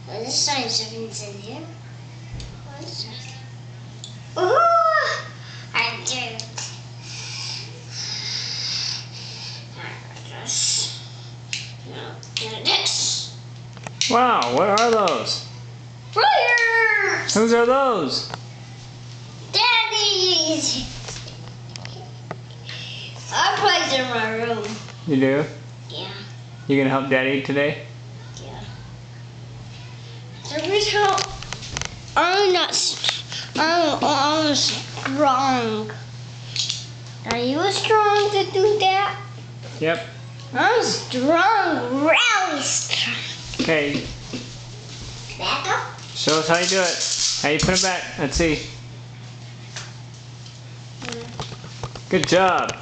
Let's try something in here. Oh, I did. This. Wow, what are those? Flyers! Whose are those? Daddy's! I place in my room. You do? Yeah. You gonna help Daddy today? Yeah. So I'm strong. Are you strong to do that? Yep. I'm strong, really strong. Okay. Back up. Show us how you do it. How you put it back. Let's see. Good job.